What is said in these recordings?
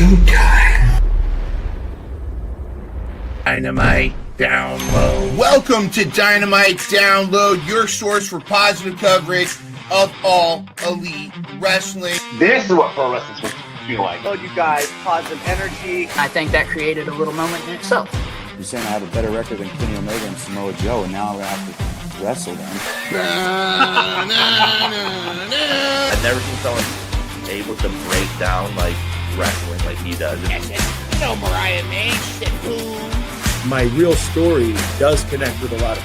showtime. Dynamite Download. Welcome to Dynamite Download, your source for positive coverage of all elite wrestling. This is what pro wrestling's supposed to feel like. Oh, you guys, positive energy. I think that created a little moment in itself. You're saying I have a better record than Kenny Omega and Samoa Joe, and now I'm going to have to wrestle them. I've never seen someone able to break down like wrestling like he does. Mariah makes it cool. My real story does connect with a lot of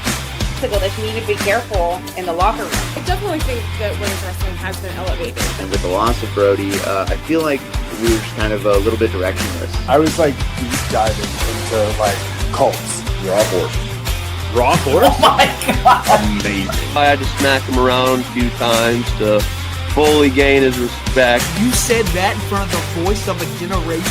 people. That you need to be careful in the locker room. I definitely think that women's wrestling has been elevated. And with the loss of Brody, I feel like we were just kind of a little bit directionless. I was like deep diving into like cults. Raw force. Raw force? Oh my God. Amazing. I had to smack him around a few times to fully gain his respect. You said that in front of the voice of a generation?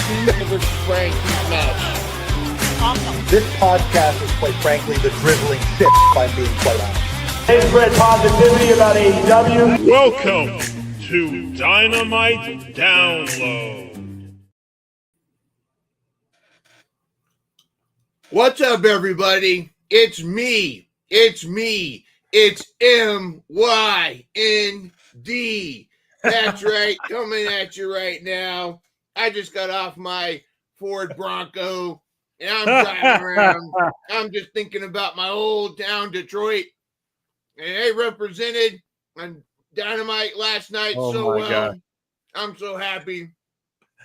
Awesome. This podcast is, quite frankly, the drizzling shit, if I'm being quite honest. They spread positivity about AEW. Welcome to Dynamite Download. What's up, everybody? It's me. It's MYND. That's right, coming at you right now. I just got off my Ford Bronco, and I'm driving around. I'm just thinking about my old town, Detroit. And they represented on Dynamite last night so well. God. I'm so happy.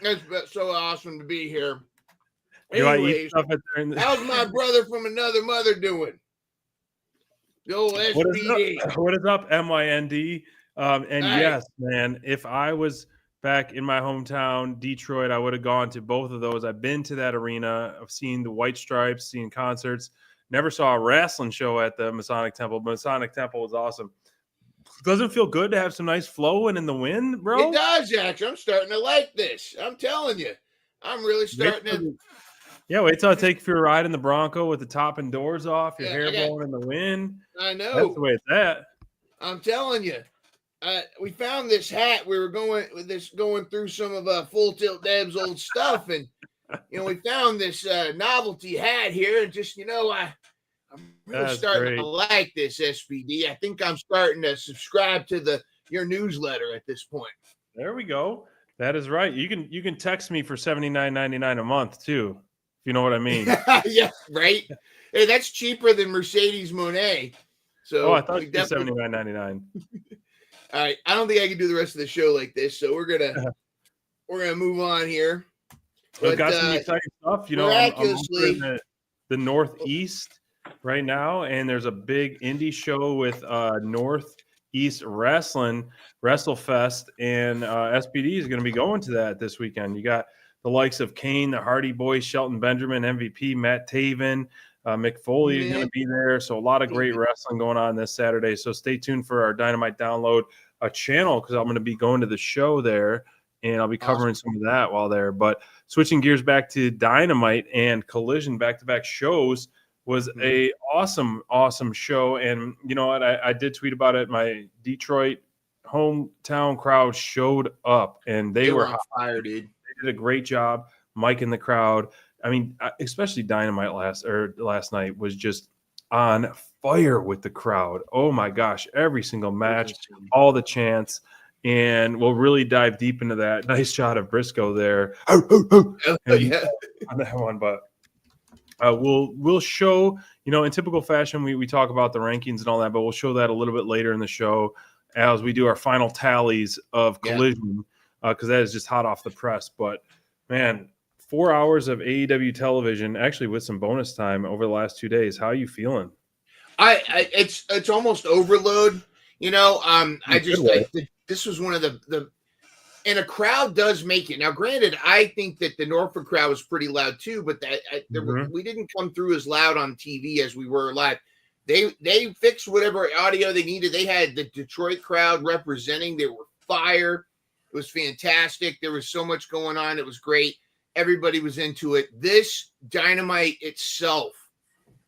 It's so awesome to be here. Anyways, how's my brother from another mother doing? The old SPD. What is up, MYND? Yes, man, if I was back in my hometown, Detroit, I would have gone to both of those. I've been to that arena. I've seen the White Stripes, seen concerts. Never saw a wrestling show at the Masonic Temple, but Masonic Temple was awesome. Doesn't it feel good to have some nice flowing in the wind, bro? It does, actually. I'm starting to like this. I'm telling you. I'm really starting to. Yeah, wait till I take you for a ride in the Bronco with the top and doors off, your hair blowing in the wind. I know. That's the way it's at. I'm telling you. We found this hat. We were going through some of Full Tilt Deb's old stuff, and we found this novelty hat here, and just I'm really starting to like this SPD. I think I'm starting to subscribe to your newsletter at this point. There we go. That is right. You can text me for $79.99 a month too, if you know what I mean. Yeah, right. Hey, that's cheaper than Mercedes Monet. So I thought you did $79.99. All right, I don't think I can do the rest of the show like this, so we're gonna move on here. We've got some exciting stuff. Miraculously, I'm in the Northeast right now, and there's a big indie show with Northeast Wrestling, WrestleFest, and SPD is going to be going to that this weekend. You got the likes of Kane, the Hardy Boys, Shelton Benjamin, MVP, Matt Taven. Mick Foley is going to be there. So a lot of great wrestling going on this Saturday. So stay tuned for our Dynamite Download channel because I'm going to be going to the show there and I'll be covering some of that while there. But switching gears back to Dynamite and Collision back-to-back shows was a awesome show. And you know what? I did tweet about it. My Detroit hometown crowd showed up and they were on fire, dude. They did a great job. Mike in the crowd. I mean, especially Dynamite last night was just on fire with the crowd. Oh my gosh, every single match, all the chants, and we'll really dive deep into that. Nice shot of Briscoe there on that one, but we'll show, in typical fashion, we talk about the rankings and all that, but we'll show that a little bit later in the show as we do our final tallies of Collision because that is just hot off the press. But man, 4 hours of AEW television, actually with some bonus time over the last 2 days. How are you feeling? It's almost overload. This was one of the and a crowd does make it. Now, granted, I think that the Norfolk crowd was pretty loud too, but we didn't come through as loud on TV as we were live. They fixed whatever audio they needed. They had the Detroit crowd representing. They were fire. It was fantastic. There was so much going on. It was great. Everybody was into it. This Dynamite itself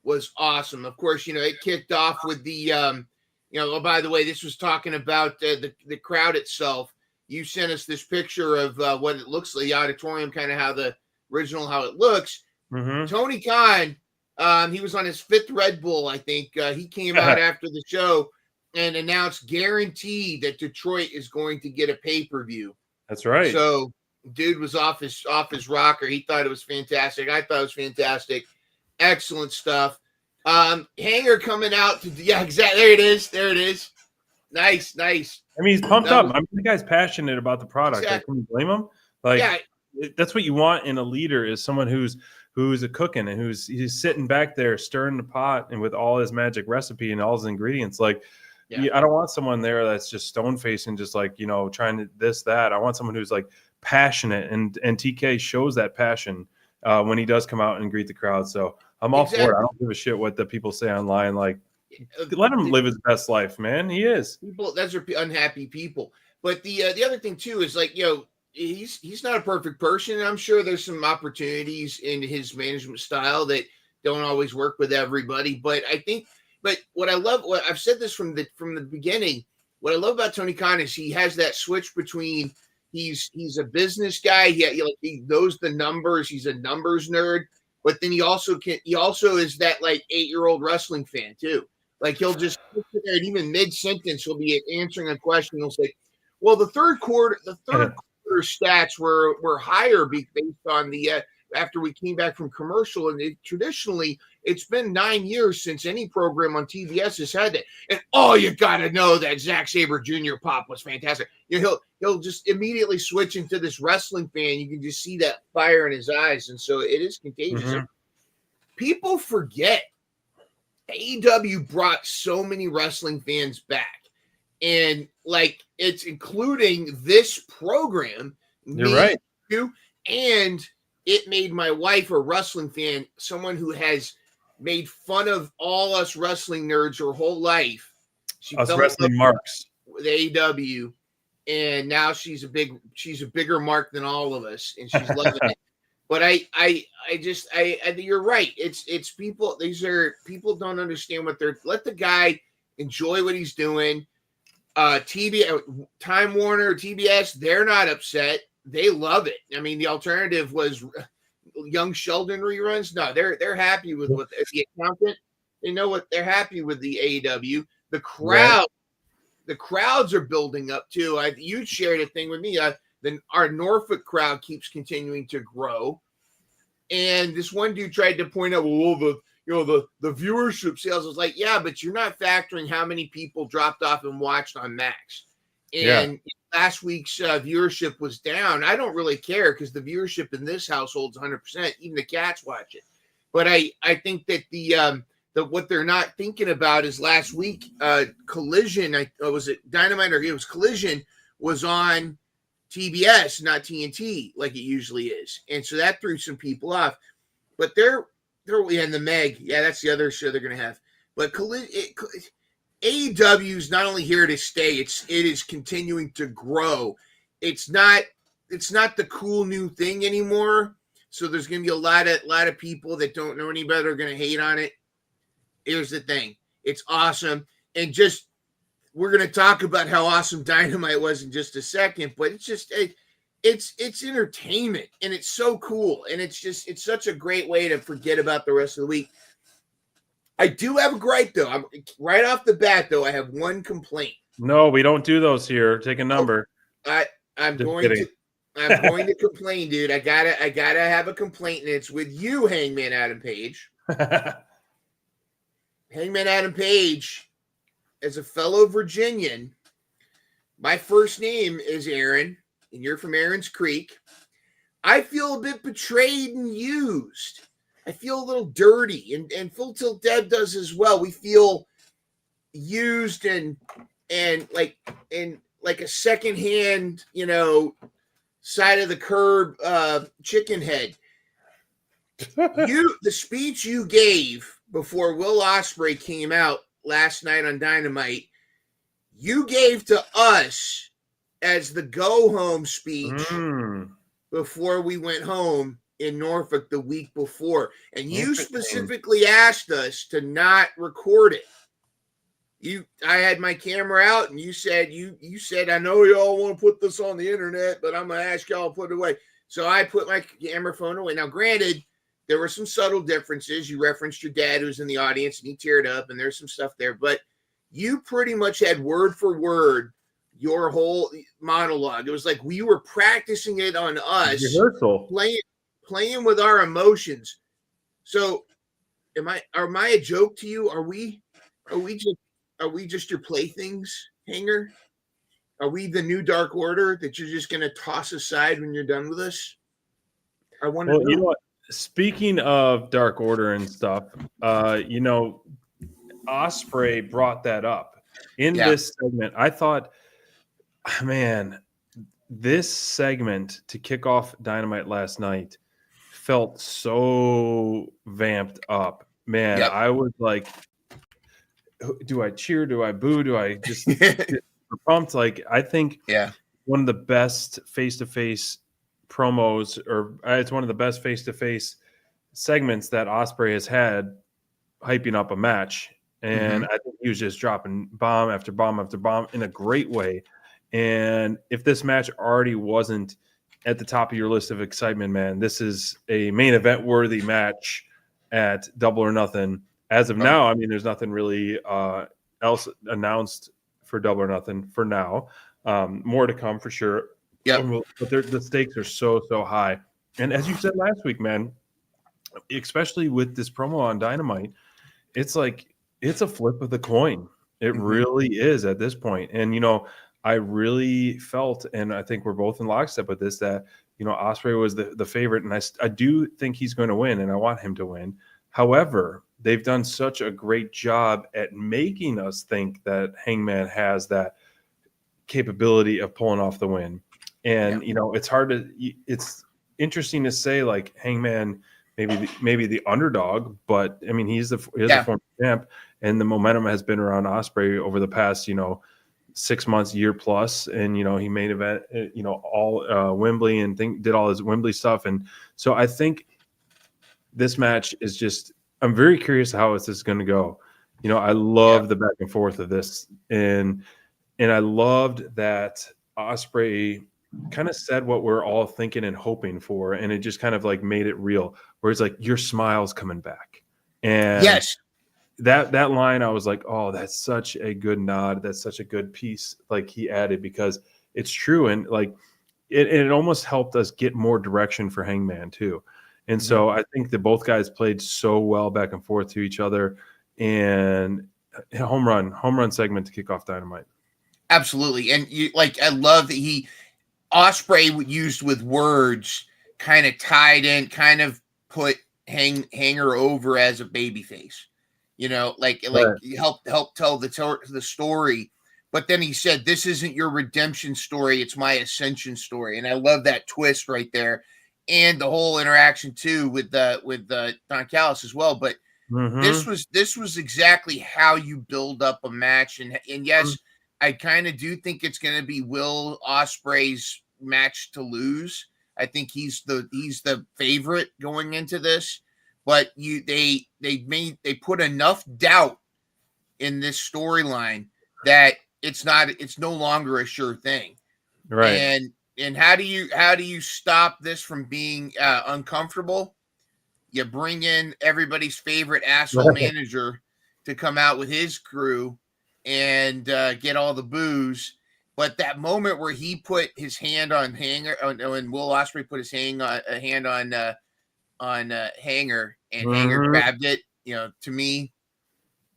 was awesome. Of course, it kicked off with the, by the way, this was talking about the crowd itself. you sent us this picture of what it looks like, the auditorium, kind of how the original, how it looks. Mm-hmm. Tony Khan, he was on his 5th Red Bull, I think. He came out after the show and announced guaranteed that Detroit is going to get a pay-per-view. That's right. So dude was off his rocker. He thought it was fantastic. I thought it was fantastic. Excellent stuff. Hanger coming out exactly. There it is. Nice. I mean, he's pumped up. I mean, the guy's passionate about the product. Exactly. Like, can you blame him? Like, that's what you want in a leader, is someone who's a cooking and he's sitting back there stirring the pot and with all his magic recipe and all his ingredients. Like, I don't want someone there that's just stone facing, just like, trying to this, that. I want someone who's like passionate, and TK shows that passion when he does come out and greet the crowd. So I'm all for it. I don't give a shit what the people say online. Like, let him live his best life, man. He is. Those are unhappy people. But the other thing too is, like, he's not a perfect person, and I'm sure there's some opportunities in his management style that don't always work with everybody. But what I love, what I've said this from the beginning, what I love about Tony Khan is he has that switch between he's a business guy, he knows the numbers, he's a numbers nerd, but then he also is that like 8-year-old wrestling fan too. Like, he'll just sit there and even mid-sentence he'll be answering a question. He'll say, well, the third quarter stats were higher based on the after we came back from commercial, and traditionally it's been 9 years since any program on TBS has had that. And you got to know that Zack Sabre Jr. pop was fantastic. He'll just immediately switch into this wrestling fan. You can just see that fire in his eyes, and so it is contagious. Mm-hmm. People forget AEW brought so many wrestling fans back, and like, it's including this program. You're right. And it made my wife a wrestling fan, someone who has made fun of all us wrestling nerds her whole life. She us wrestling marks with AEW, and now she's a bigger mark than all of us, and she's loving it. But I you're right. It's people. These are people don't understand what they're. Let the guy enjoy what he's doing. Time Warner, TBS, they're not upset. They love it. I mean, the alternative was Young Sheldon reruns. No, they're happy with what the accountant. They know what they're happy with the AEW. The crowd, the crowds are building up too. You shared a thing with me. Our Norfolk crowd keeps continuing to grow, and this one dude tried to point out, well, the viewership sales. I was like, yeah, but you're not factoring how many people dropped off and watched on Max. And last week's viewership was down. I don't really care because the viewership in this household is 100%. Even the cats watch it. But I think that the what they're not thinking about is last week Collision. Was it Dynamite, or it was Collision, was on TBS, not TNT, like it usually is, and so that threw some people off. But they're and the Meg, that's the other show they're gonna have. But AEW is not only here to stay; it is continuing to grow. It's not the cool new thing anymore. So there's gonna be a lot of people that don't know any better are gonna hate on it. Here's the thing: it's awesome, and just we're gonna talk about how awesome Dynamite was in just a second. But it's just it's entertainment, and it's so cool, and it's such a great way to forget about the rest of the week. I do have a gripe, though. I'm right off the bat, though. I have one complaint. No, we don't do those here. Take a number. I'm going to complain, dude. I gotta have a complaint, and it's with you, Hangman Adam Page. Hangman Adam Page, as a fellow Virginian, my first name is Aaron, and you're from Aaron's Creek. I feel a bit betrayed and used. I feel a little dirty, and Full Tilt Deb does as well. We feel used and like a secondhand, side of the curb chicken head. The speech you gave before Will Ospreay came out last night on Dynamite, you gave to us as the go home speech before we went home in Norfolk the week before, and you specifically asked us to not record it. I had my camera out, and you said I know y'all want to put this on the internet, but I'm gonna ask y'all to put it away. So I put my camera phone away. Now, granted, there were some subtle differences. You referenced your dad who's in the audience, and he teared up, and there's some stuff there, but you pretty much had word for word your whole monologue. It was like we were practicing it on us, rehearsal, playing with our emotions. So, am I a joke to you? Are we just your playthings, Hanger? Are we the new Dark Order that you're just going to toss aside when you're done with us? I want to know. You know what? Speaking of Dark Order and stuff, Ospreay brought that up in this segment. I thought, man, this segment to kick off Dynamite last night felt so vamped up. Man, I was like, do I cheer? Do I boo? Do I just get pumped? Like, I think one of the best face-to-face promos, or it's one of the best face-to-face segments that Ospreay has had hyping up a match. And I think he was just dropping bomb after bomb after bomb in a great way. And if this match already wasn't at the top of your list of excitement, man, this is a main event worthy match at Double or Nothing. As of now, I mean, there's nothing really else announced for Double or Nothing for now. More to come for sure. But the stakes are so high. And as you said last week, man, especially with this promo on Dynamite, it's like it's a flip of the coin. It really is at this point. And, I really felt, and I think we're both in lockstep with this, that, Ospreay was the favorite. And I do think he's going to win, and I want him to win. However, they've done such a great job at making us think that Hangman has that capability of pulling off the win. And, it's interesting to say, like, Hangman, maybe the underdog, but I mean, he's the former champ, and the momentum has been around Ospreay over the past 6 months, year plus, and he main event all Wembley and did all his Wembley stuff, and so I think this match is just, I'm very curious how this is going to go. I love the back and forth of this, and I loved that Ospreay kind of said what we're all thinking and hoping for, and it just kind of like made it real, where it's like, your smile's coming back. And that line, I was like, oh, that's such a good nod, that's such a good piece, like he added, because it's true. And like it almost helped us get more direction for Hangman too. And so I think that both guys played so well back and forth to each other, and home run segment to kick off Dynamite. Absolutely. And I love that Ospreay used with words, kind of tied in, kind of put Hanger over as a babyface, help tell the story. But then he said, this isn't your redemption story, it's my ascension story. And I love that twist right there. And the whole interaction too with Don Callis as well. But this was exactly how you build up a match. And yes, I kind of do think it's going to be Will Ospreay's match to lose. I think he's the favorite going into this, but they put enough doubt in this storyline that it's no longer a sure thing. Right. And how do you stop this from being uncomfortable? You bring in everybody's favorite asshole manager to come out with his crew and get all the boos. But that moment where he put his hand on Hanger, when Will Ospreay put his hand on Hanger, and Hanger grabbed it, to me,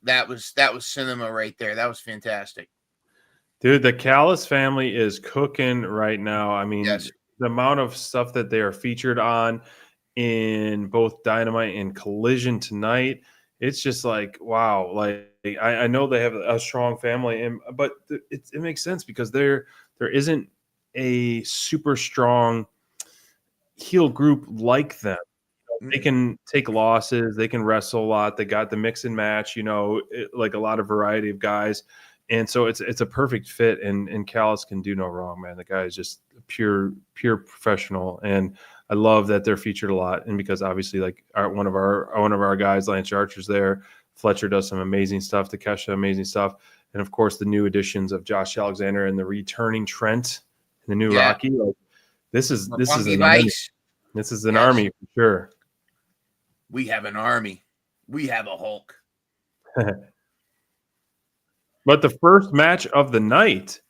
that was cinema right there. That was fantastic. Dude, the Callis family is cooking right now. I mean, the amount of stuff that they are featured on in both Dynamite and Collision tonight, it's just like, wow. Like, I know they have a strong family, but it makes sense because there isn't a super strong heel group like them. They can take losses, they can wrestle a lot. They got the mix and match, like a lot of variety of guys. And so it's a perfect fit, and Callis can do no wrong, man. The guy is just pure professional, and I love that they're featured a lot. And because obviously, like one of our guys, Lance Archer's there, Fletcher does some amazing stuff. Takesha, amazing stuff. And of course, the new additions of Josh Alexander and the returning Trent and the new Rocky. Like, this is an army. This is an army for sure. We have an army. We have a Hulk. But the first match of the night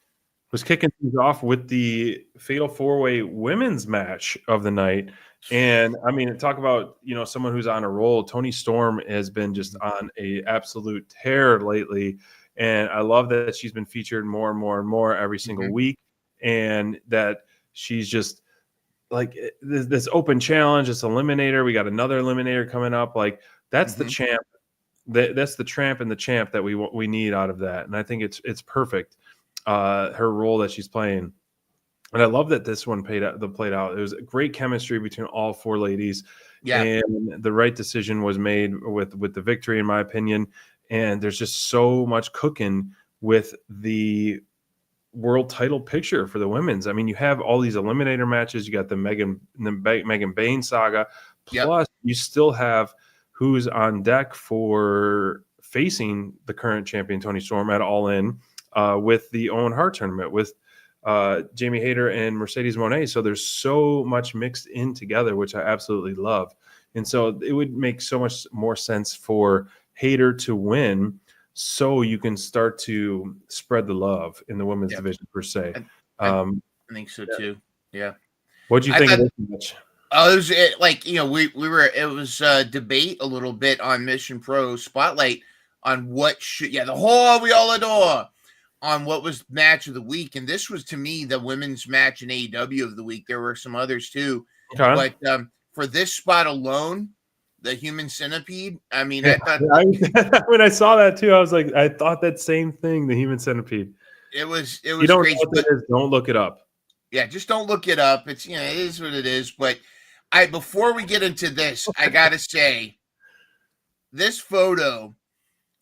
was kicking things off with the Fatal 4-Way women's match of the night. And I mean, talk about, someone who's on a roll. Toni Storm has been just on a absolute tear lately. And I love that she's been featured more and more and more every single week. And that she's just like this open challenge, this eliminator. We got another eliminator coming up. Like, that's the champ. That's the tramp and the champ that we need out of that. And I think it's perfect. Her role that she's playing. And I love that this one played out. It was a great chemistry between all four ladies. Yeah. And the right decision was made with the victory, in my opinion. And there's just so much cooking with the world title picture for the women's. I mean, you have all these eliminator matches. You got the Megan Bayne saga. Plus, you still have who's on deck for facing the current champion, Toni Storm, at All In with the Owen Hart tournament with Jamie Hayter and Mercedes Moné. So there's so much mixed in together, which I absolutely love. And so it would make so much more sense for Hayter to win so you can start to spread the love in the women's division per se. I think so too. Yeah. What do you think of this match? It was it was debate a little bit on Mission Pro Spotlight on what should, the whole we all adore on what was match of the week. And this was, to me, the women's match in AEW of the week. There were some others too. Okay. But for this spot alone, the Human Centipede, I mean, I thought when I saw that too, I was like, I thought that same thing, the Human Centipede. It was you don't crazy. Know what it is, don't look it up. Yeah, just don't look it up. It's, it is what it is. But before we get into this, I gotta say, this photo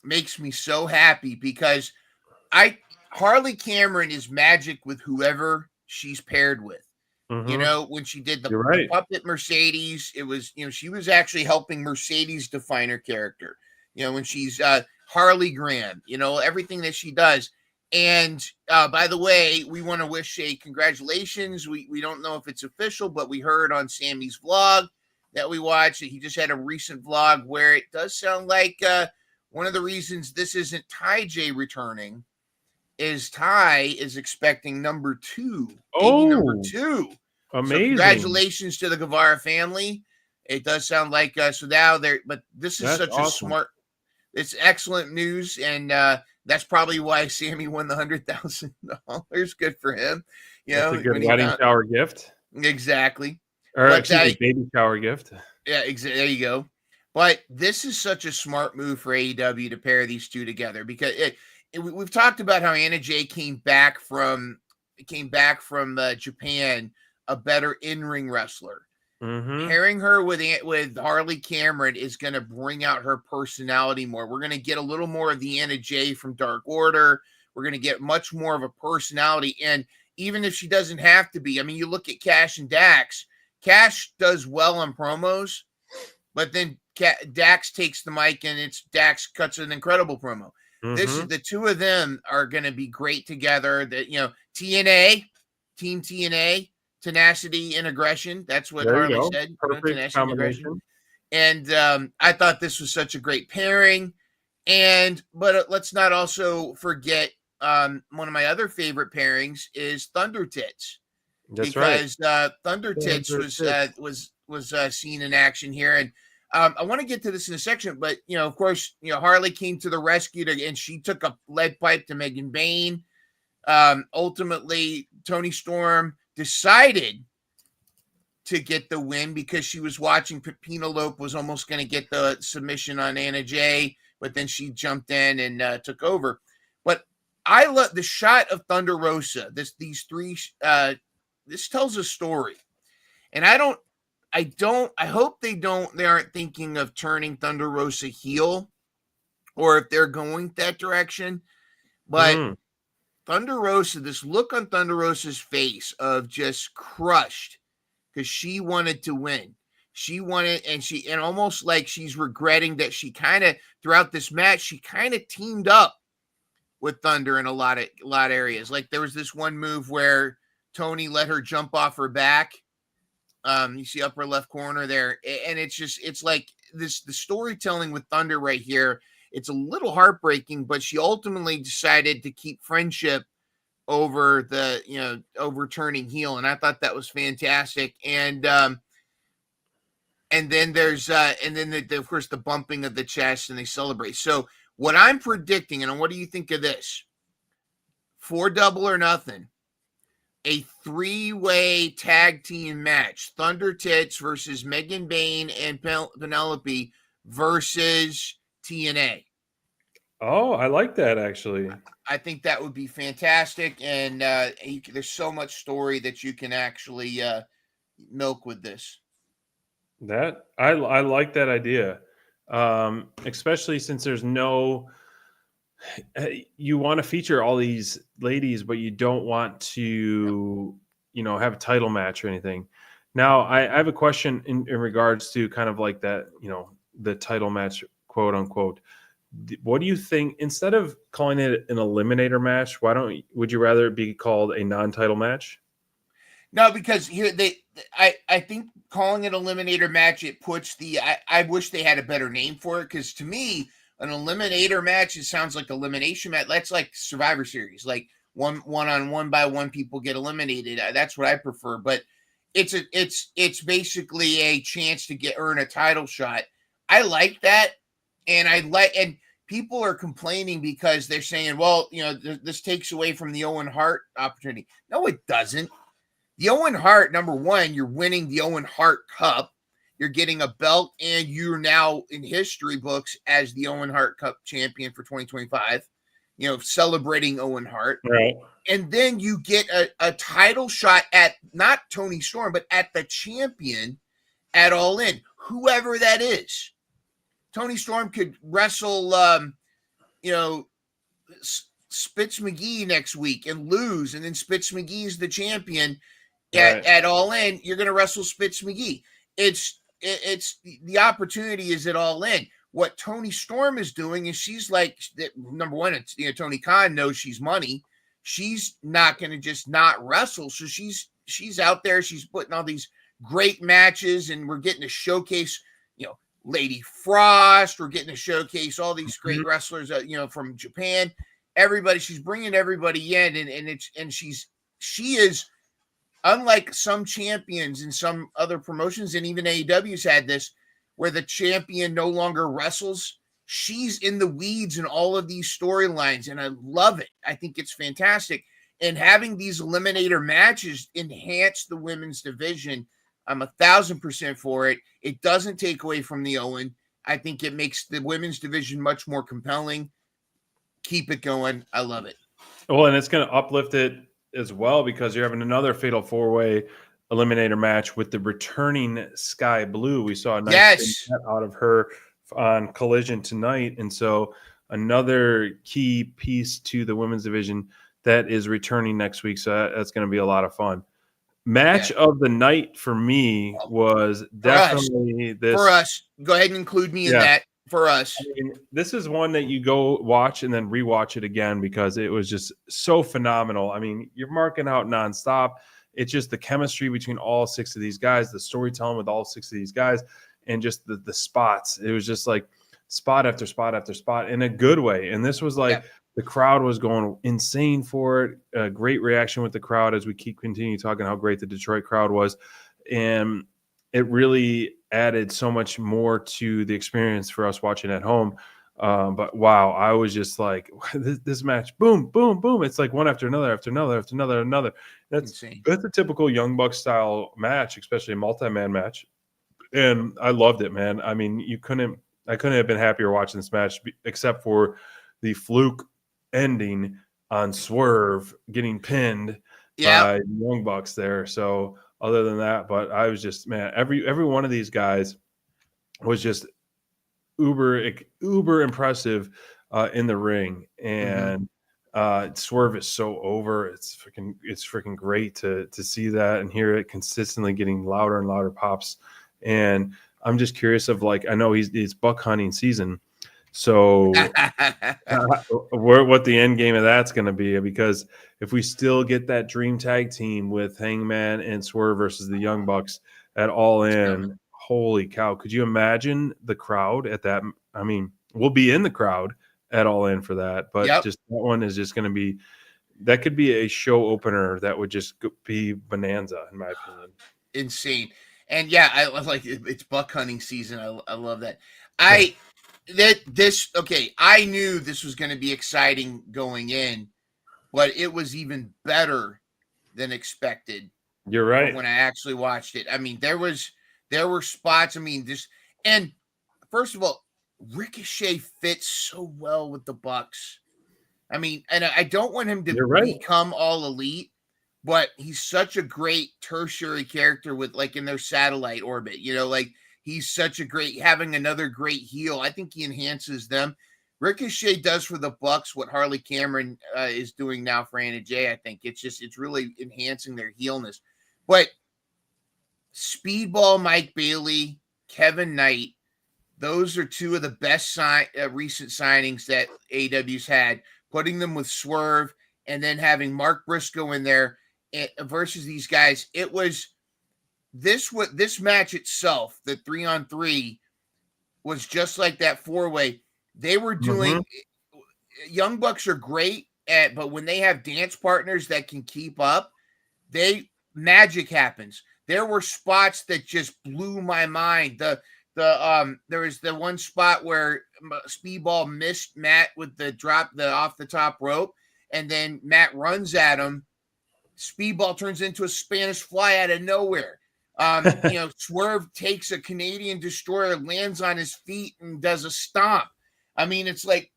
makes me so happy because Harley Cameron is magic with whoever she's paired with. When she did the puppet Mercedes, it was, she was actually helping Mercedes define her character. When she's Harley Graham, everything that she does. And by the way, we want to wish a congratulations. We don't know if it's official, but we heard on Sammy's vlog that we watched that he just had a recent vlog where it does sound like one of the reasons this isn't Ty J returning is Ty is expecting number 2. Number 2. Amazing. So congratulations to the Guevara family. It does sound like so now but this is such awesome. It's excellent news. And that's probably why Sammy won the $100,000. Good for him. That's a good wedding shower gift. Exactly. Or actually, baby shower gift. Yeah, exactly. There you go. But this is such a smart move for AEW to pair these two together because we've talked about how Anna Jay came back from Japan a better in-ring wrestler. Pairing her with Harley Cameron is going to bring out her personality more. We're going to get a little more of the Anna Jay from Dark Order. We're going to get much more of a personality. And even if she doesn't have to be, I mean, you look at Cash and Dax. Cash does well on promos, but then Dax takes the mic and Dax cuts an incredible promo. The two of them are going to be great together. That TNA, Team TNA. Tenacity and aggression. That's what Harley said. Perfect combination. And I thought this was such a great pairing. But let's not also forget one of my other favorite pairings is Thunder Tits. That's right. Because Thunder Tits was seen in action here. And I want to get to this in a section, but of course, Harley came to the rescue and she took a lead pipe to Megan Bayne. Ultimately, Toni Storm decided to get the win because she was watching Penelope was almost going to get the submission on Anna Jay, but then she jumped in and took over. But I love the shot of Thunder Rosa. These three. This tells a story, and I hope they aren't thinking of turning Thunder Rosa heel, or if they're going that direction, but. Thunder Rosa, this look on Thunder Rosa's face of just crushed because she wanted to win. She won it, and almost like she's regretting that she kind of throughout this match she kind of teamed up with Thunder in a lot of areas. Like there was this one move where Tony let her jump off her back. You see upper left corner there, and it's like the storytelling with Thunder right here. It's a little heartbreaking, but she ultimately decided to keep friendship over overturning heel, and I thought that was fantastic. And then there's of course the bumping of the chest, and they celebrate. So what I'm predicting, and what do you think of this? For Double or Nothing, a 3-way tag team match: Thunder Tits versus Megan Bayne and Penelope versus TNA. Oh, I like that actually. I think that would be fantastic, and there's so much story that you can actually milk with this. That I like that idea, especially since there's no. You want to feature all these ladies, but you don't want to, have a title match or anything. Now, I have a question in regards to kind of like that, the title match, quote unquote. What do you think? Instead of calling it an eliminator match, would you rather it be called a non-title match? No, because here I think calling it eliminator match, it puts I wish they had a better name for it, because to me, an eliminator match, it sounds like elimination match. That's like Survivor Series, like one on one by one people get eliminated. That's what I prefer. But it's basically a chance to earn a title shot. I like that, and people are complaining because they're saying, well, this takes away from the Owen Hart opportunity. No, it doesn't. The Owen Hart, number one, you're winning the Owen Hart Cup. You're getting a belt, and you're now in history books as the Owen Hart Cup champion for 2025, celebrating Owen Hart. Right. And then you get a title shot at not Tony Storm, but at the champion at All In, whoever that is. Tony Storm could wrestle, Spitz McGee next week and lose, and then Spitz McGee is the champion at All In. You're going to wrestle Spitz McGee. It's the opportunity is at All In. What Tony Storm is doing is she's like, number one, it's Tony Khan knows she's money. She's not going to just not wrestle. So she's out there. She's putting all these great matches, and we're getting to showcase, Lady Frost. We're getting to showcase all these great wrestlers, from Japan. Everybody, she's bringing everybody in, and she is. Unlike some champions in some other promotions, and even AEW's had this, where the champion no longer wrestles, she's in the weeds in all of these storylines, and I love it. I think it's fantastic. And having these eliminator matches enhance the women's division. I'm 1,000% for it. It doesn't take away from the Owen. I think it makes the women's division much more compelling. Keep it going. I love it. Well, and it's going to uplift it as well, because you're having another fatal 4-way eliminator match with the returning Sky Blue. We saw a nice out of her on Collision tonight, and so another key piece to the women's division that is returning next week. So that's going to be a lot of fun. Match of the night for me was definitely this. For us, go ahead and include me in that. For us, I mean, this is one that you go watch and then rewatch it again, because it was just so phenomenal. I mean, you're marking out nonstop. It's just the chemistry between all 6 of these guys, the storytelling with all 6 of these guys, and just the spots. It was just like spot after spot after spot in a good way. And this was like the crowd was going insane for it. A great reaction with the crowd as we continue talking how great the Detroit crowd was. And it really added so much more to the experience for us watching at home. But wow, I was just like, this match, boom, boom, boom. It's like one after another, after another, after another, another. That's a typical Young Bucks style match, especially a multi-man match. And I loved it, man. I mean, I couldn't have been happier watching this match, except for the fluke ending on Swerve getting pinned by the Young Bucks there. So other than that, but I was just, man, every one of these guys was just uber impressive in the ring, and Swerve is so over. It's freaking great to see that and hear it consistently getting louder and louder pops. And I'm just curious of like, I know it's buck hunting season. So what the end game of that's going to be, because if we still get that dream tag team with Hangman and Swerve versus the Young Bucks at All In, holy cow. Could you imagine the crowd at that? I mean, we'll be in the crowd at All In for that, but just that one is just going to be, that could be a show opener that would just be bonanza, in my opinion. Insane. And yeah, I love, like, it's buck hunting season. I love that. I knew this was going to be exciting going in, but it was even better than expected. You're right. When I actually watched it, I mean, there were spots. I mean, and first of all, Ricochet fits so well with the Bucks. I mean, and I don't want him to become all elite, but he's such a great tertiary character with, like, in their satellite orbit, like, he's such a great, having another great heel. I think he enhances them. Ricochet does for the Bucks what Harley Cameron is doing now for Anna Jay. I think it's really enhancing their heelness. But Speedball Mike Bailey, Kevin Knight, those are two of the best recent signings that AEW's had. Putting them with Swerve and then having Mark Briscoe in there versus these guys, it was this match itself, the 3-on-3, was just like that 4-way. They were doing Young Bucks are great but when they have dance partners that can keep up, magic happens. There were spots that just blew my mind. There was the one spot where Speedball missed Matt with the off the top rope, and then Matt runs at him. Speedball turns into a Spanish fly out of nowhere. Swerve takes a Canadian destroyer, lands on his feet, and does a stomp. I mean, it's like,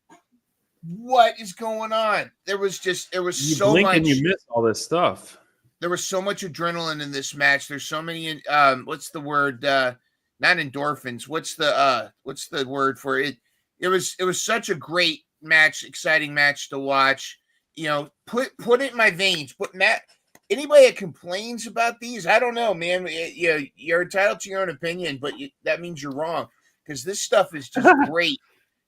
what is going on? There was so much. And you miss all this stuff. There was so much adrenaline in this match. There's so many. What's the word? Not endorphins. What's the word for it? It was such a great match, exciting match to watch. Put it in my veins. Put Matt. Anybody that complains about these, I don't know, man. You're entitled to your own opinion, but that means you're wrong, because this stuff is just great.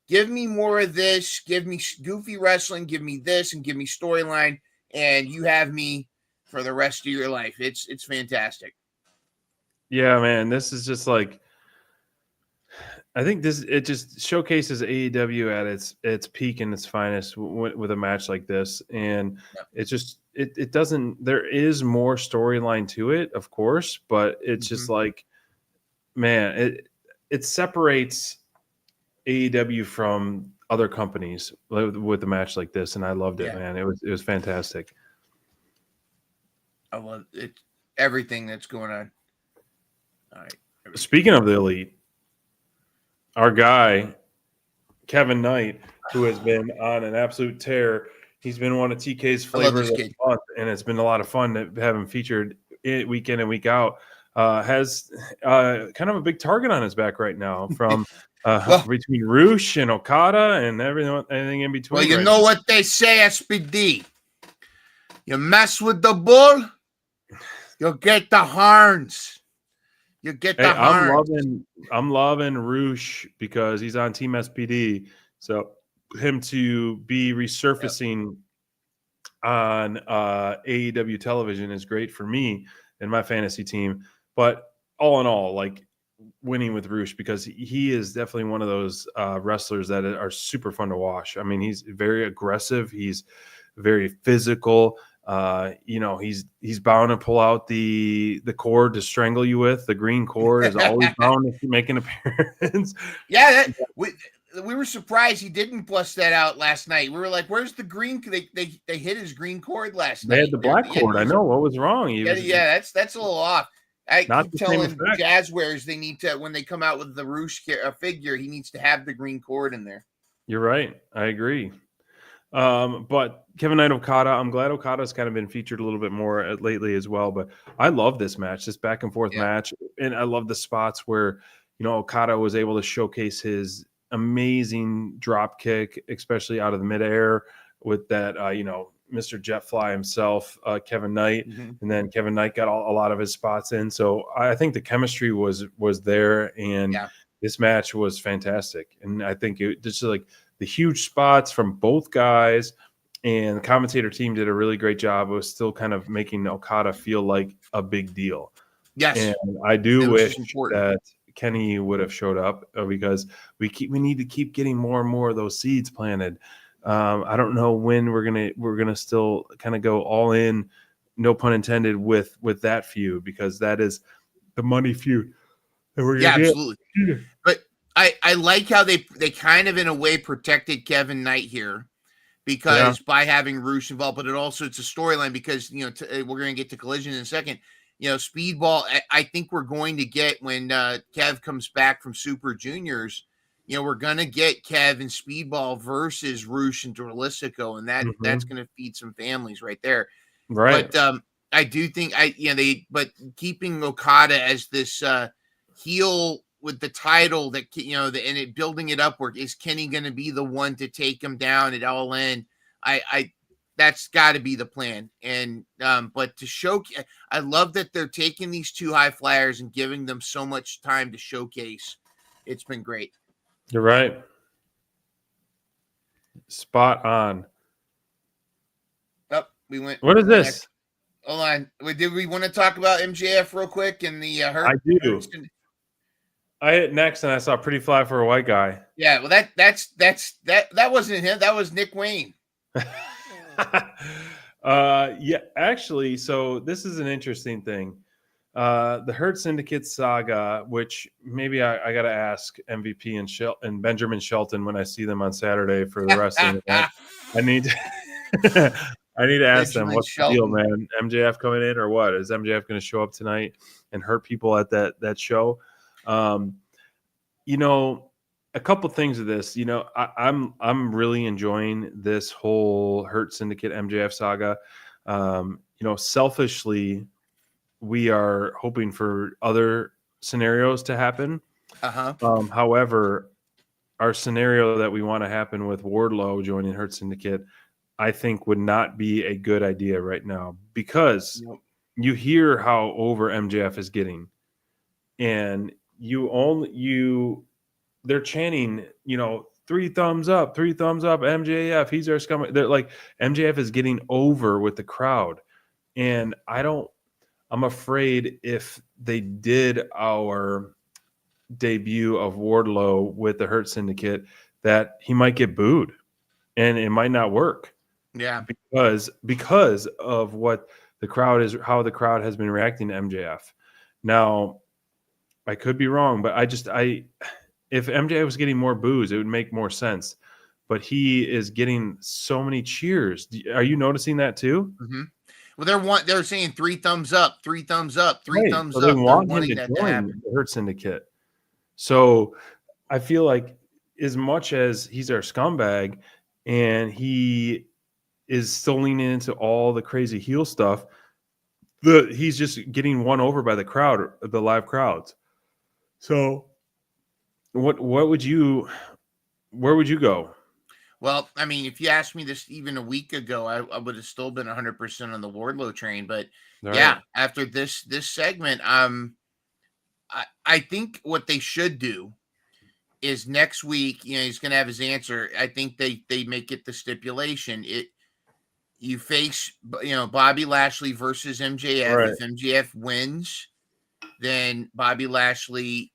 Give me more of this. Give me goofy wrestling. Give me this, and give me storyline, and you have me for the rest of your life. It's fantastic. Yeah, man. This is just like, I think it just showcases AEW at its peak and its finest with a match like this. And it's just, it doesn't, there is more storyline to it, of course, but it's just like, man, it separates AEW from other companies with a match like this. And I loved it, man. It was fantastic. I love it. Everything that's going on. All right. Speaking of the Elite, our guy, Kevin Knight, who has been on an absolute tear. He's been one of TK's flavors of the month, and it's been a lot of fun to have him featured week in and week out. Has kind of a big target on his back right now from between Roosh and Okada and anything in between. Well, you know what they say, SPD. You mess with the bull, you'll get the horns. You get the horns. I'm loving Roosh because he's on Team SPD. So him to be resurfacing on AEW television is great for me and my fantasy team. But all in all, like, winning with Roosh, because he is definitely one of those wrestlers that are super fun to watch. I mean, he's very aggressive. He's very physical. He's bound to pull out the cord to strangle you with. The green cord is always bound to make an appearance. Yeah, we were surprised he didn't bust that out last night. We were like, "Where's the green?" They hit his green cord last night. They had the black cord. I know what was wrong. That's a little off. I keep telling Jazzwares they need to, when they come out with the Roosh figure, he needs to have the green cord in there. You're right. I agree. But Kevin Knight Okada, I'm glad Okada's kind of been featured a little bit more lately as well. But I love this match, this back and forth match. And I love the spots where, Okada was able to showcase his amazing drop kick, especially out of the midair with that, Mr. Jetfly himself, Kevin Knight, Mhm. and then Kevin Knight got a lot of his spots in. So I think the chemistry was there, and this match was fantastic. And I think it just like the huge spots from both guys, and the commentator team did a really great job. It was still kind of making Okada feel like a big deal. Yes, and I do wish that Kenny would have showed up because we need to keep getting more and more of those seeds planted. I don't know when we're gonna still kind of go all in, no pun intended, with that feud, because that is the money feud that we're gonna get. Absolutely. But I like how they kind of in a way protected Kevin Knight here, because by having Roosh involved, but it's a storyline because we're gonna get to Collision in a second. Speedball, I think we're going to get when Kev comes back from Super Juniors, we're going to get Kev and Speedball versus Roosh and Dorlisico, and that's going to feed some families right there. Right. But I do think but keeping Okada as this heel with the title that, and it building it upward, is Kenny going to be the one to take him down at All In? That's got to be the plan. And but to showcase, I love that they're taking these two high flyers and giving them so much time to showcase. It's been great. You're right. Spot on. Oh, we went. What is this? Hold on. Did we want to talk about MJF real quick and the Hurt? I do. I hit next and I saw Pretty Fly for a White Guy. Yeah, well, that wasn't him. That was Nick Wayne. Yeah, actually, so this is an interesting thing. The Hurt Syndicate saga, which maybe I got to ask MVP and Benjamin Shelton when I see them on Saturday for the wrestling event. I need to ask them, what's the deal, man? MJF coming in or what? Is MJF going to show up tonight and hurt people at that show? A couple things of this. I'm really enjoying this whole Hurt Syndicate MJF saga. Selfishly, we are hoping for other scenarios to happen. However, our scenario that we want to happen with Wardlow joining Hurt Syndicate, I think would not be a good idea right now, because you hear how over MJF is getting, and they're chanting, 3 thumbs up, MJF, he's our scum. They're like, MJF is getting over with the crowd. And I'm afraid if they did our debut of Wardlow with the Hurt Syndicate, that he might get booed and it might not work. Yeah. Because of what the crowd is, how the crowd has been reacting to MJF. Now, I could be wrong, but if MJF was getting more boos, it would make more sense. But he is getting so many cheers. Are you noticing that too? Mm-hmm. Well, they're saying 3 thumbs up, 3 thumbs up, 3 thumbs up. They want him to join the Hurt Syndicate. So I feel like, as much as he's our scumbag and he is still leaning into all the crazy heel stuff, he's just getting won over by the crowd, the live crowds. So where would you go? Well, I mean, if you asked me this even a week ago, I would have still been 100% on the Wardlow train. But after this segment, I think what they should do is next week, he's going to have his answer. I think they make it the stipulation. You face, Bobby Lashley versus MJF. Right. If MJF wins, then Bobby Lashley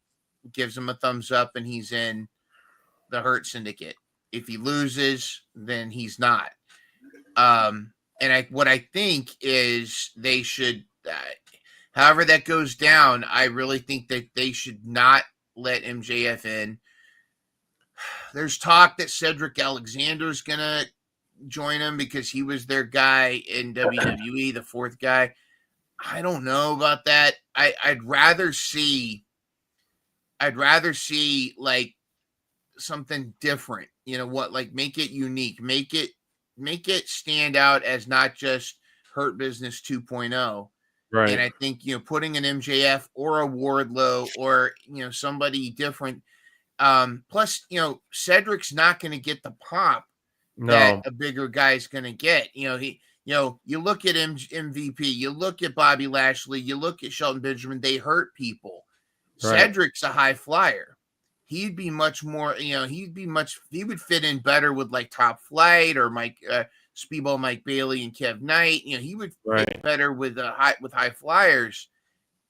gives him a thumbs up and he's in the Hurt Syndicate. If he loses, then he's not. And what I think is they should, however that goes down, I really think that they should not let MJF in. There's talk that Cedric Alexander is going to join him because he was their guy in WWE, the 4th guy. I don't know about that. I'd rather see like something different. Make it unique, make it stand out as not just Hurt Business 2.0. Right. And I think, putting an MJF or a Wardlow or, somebody different. Plus, Cedric's not going to get the pop that a bigger guy's going to get. You look at MVP, you look at Bobby Lashley, you look at Shelton Benjamin, they hurt people. Right. Cedric's a high flyer. He'd be much more, he would fit in better with like Top Flight or Speedball Mike Bailey and Kev Knight. He would fit better with high flyers.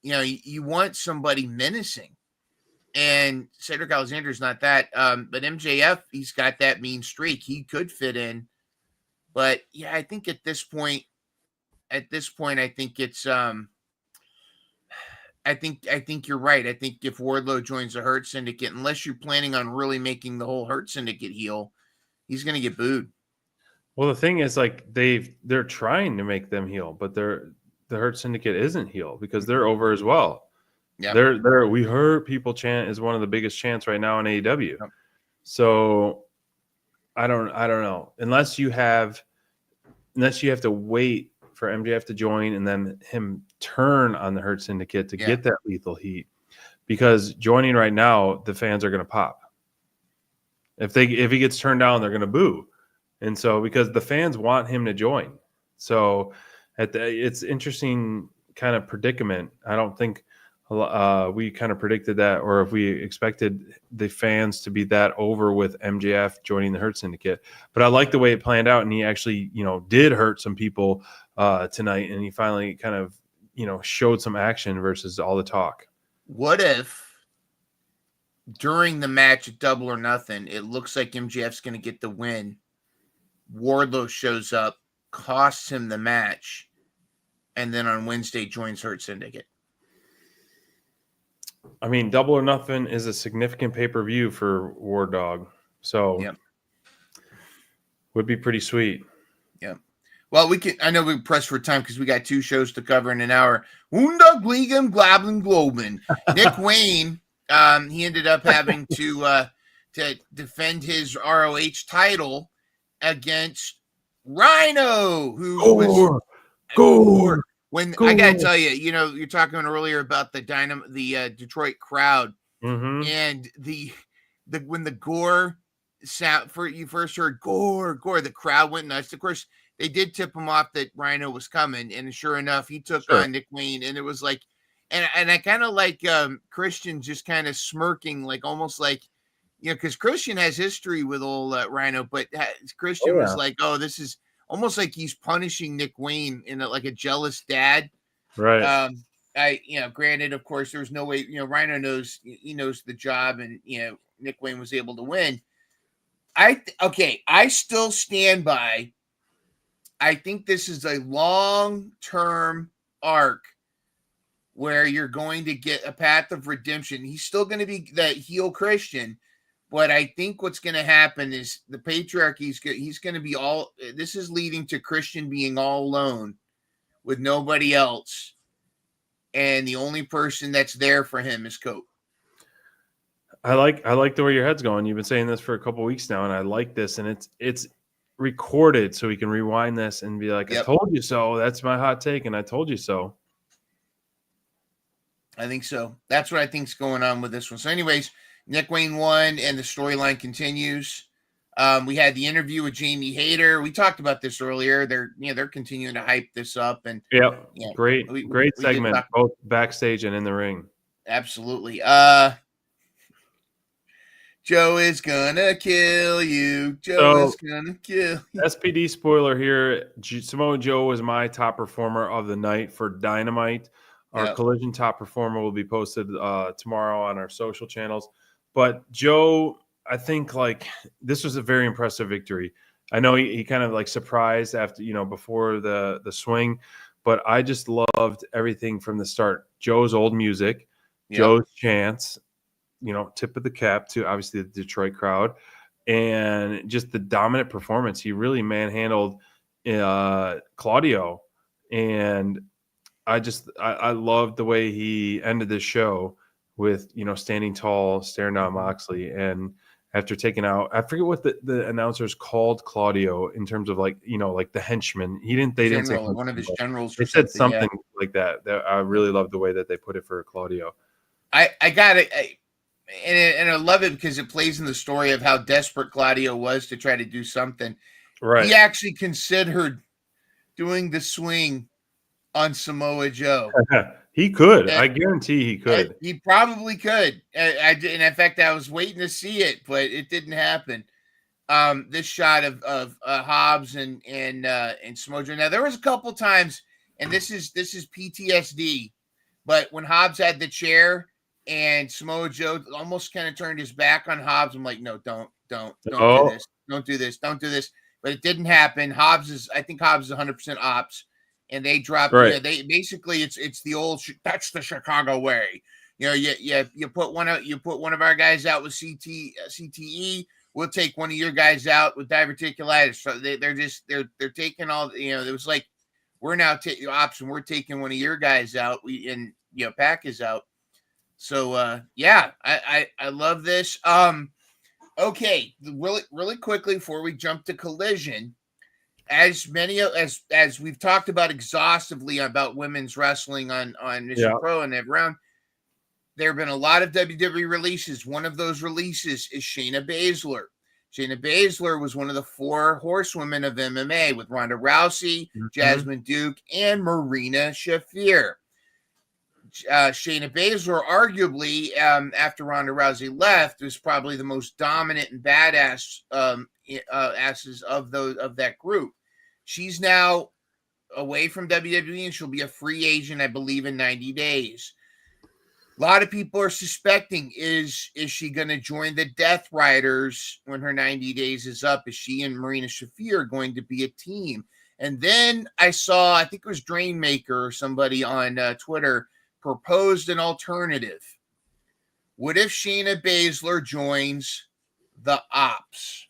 You want somebody menacing. And Cedric Alexander's not that. But MJF, he's got that mean streak. He could fit in. But yeah, I think at this point, I think it's I think you're right. I think if Wardlow joins the Hurt Syndicate, unless you're planning on really making the whole Hurt Syndicate heel, he's going to get booed. Well, the thing is, like they're trying to make them heel, but the Hurt Syndicate isn't heel because they're over as well. Yeah, they're we hurt people chant is one of the biggest chants right now in AEW. Yep. So I don't know unless you have to wait for MJF to join and then him turn on the Hurt Syndicate to get that lethal heat, because joining right now the fans are going to pop. If he gets turned down, they're going to boo, and so because the fans want him to join, so it's interesting kind of predicament. I don't think we kind of predicted that, or if we expected the fans to be that over with MJF joining the Hurt Syndicate. But I like the way it planned out, and he actually, did hurt some people tonight, and he finally kind of, showed some action versus all the talk. What if during the match at Double or Nothing, it looks like MJF's going to get the win, Wardlow shows up, costs him the match, and then on Wednesday joins Hurt Syndicate? I mean, Double or Nothing is a significant pay-per-view for War Dog, so would be pretty sweet. Yeah. Well, I know we're pressed for time because we got 2 shows to cover in an hour. Woundog Gleegum Glablin Globin. Nick Wayne, he ended up having to defend his ROH title against Rhino, who was Gore. I gotta tell you, you're talking earlier about the Detroit crowd, and when the Gore sound you first heard Gore, the crowd went nuts. Of course, they did tip him off that Rhino was coming, and sure enough, he took on Nick Wayne, and it was like, and I kind of like Christian just kind of smirking, like almost like, because Christian has history with old Rhino, but Christian was like, oh, this is almost like he's punishing Nick Wayne in like a jealous dad. Right. Granted, of course, there's no way, Rhino knows the job, and, Nick Wayne was able to win. I still stand by. I think this is a long-term arc where you're going to get a path of redemption. He's still going to be that heel Christian, but I think what's going to happen is the patriarchy he's going to be all. This is leading to Christian being all alone with nobody else, and the only person that's there for him is Cope. I like the way your head's going. You've been saying this for a couple of weeks now, and I like this, and it's recorded so we can rewind this and be like, I told you so. That's my hot take, and I told you so. I think so. That's what I think's going on with this one. So anyways, Nick Wayne won, and the storyline continues. We had the interview with Jamie Hayter. We talked about this earlier. They're continuing to hype this up, and great segment, both backstage and in the ring. Absolutely. Joe is gonna kill you. Joe is gonna kill you. SPD spoiler here. Samoa Joe was my top performer of the night for Dynamite. Our Collision top performer will be posted tomorrow on our social channels. But Joe, I think this was a very impressive victory. I know he kind of surprised after, before the swing, but I just loved everything from the start. Joe's old music, Joe's chants, tip of the cap to obviously the Detroit crowd, and just the dominant performance. He really manhandled Claudio, and I loved the way he ended the show with, standing tall, staring down Moxley, and after taking out, I forget what the announcers called Claudio in terms of the henchman. They didn't say one of his generals. They said something like that. I really loved the way that they put it for Claudio. I got it. and I love it because it plays in the story of how desperate Claudio was to try to do something. Right. He actually considered doing the swing on Samoa Joe. He could. I guarantee he could. He probably could. And in fact, I was waiting to see it, but it didn't happen. This shot of Hobbs and Samoa Joe. Now there was a couple times, and this is PTSD, but when Hobbs had the chair and Samoa Joe almost kind of turned his back on Hobbs, I'm like, no, don't do this, don't do this. But it didn't happen. I think Hobbs is 100% ops, and they dropped. Right. They basically it's the old that's the Chicago way. You put one of our guys out with CTE. We'll take one of your guys out with diverticulitis. So they're taking all. It was like we're now taking ops, and we're taking one of your guys out. Pac is out. So I love this. Okay, really quickly before we jump to Collision, as we've talked about exhaustively about women's wrestling on Mission Pro and around, there have been a lot of WWE releases. One of those releases is Shayna Baszler. Shayna Baszler was one of the 4 horsewomen of MMA with Ronda Rousey, Jasmine Duke, and Marina Shafir. Shayna Baszler, arguably, after Ronda Rousey left, was probably the most dominant and badass asses of that group. She's now away from WWE, and she'll be a free agent, I believe, in 90 days. A lot of people are suspecting, is she going to join the Death Riders when her 90 days is up? Is she and Marina Shafir going to be a team? And then I saw, I think it was Drainmaker or somebody on Twitter, proposed an alternative. What if Shayna Baszler joins the Ops?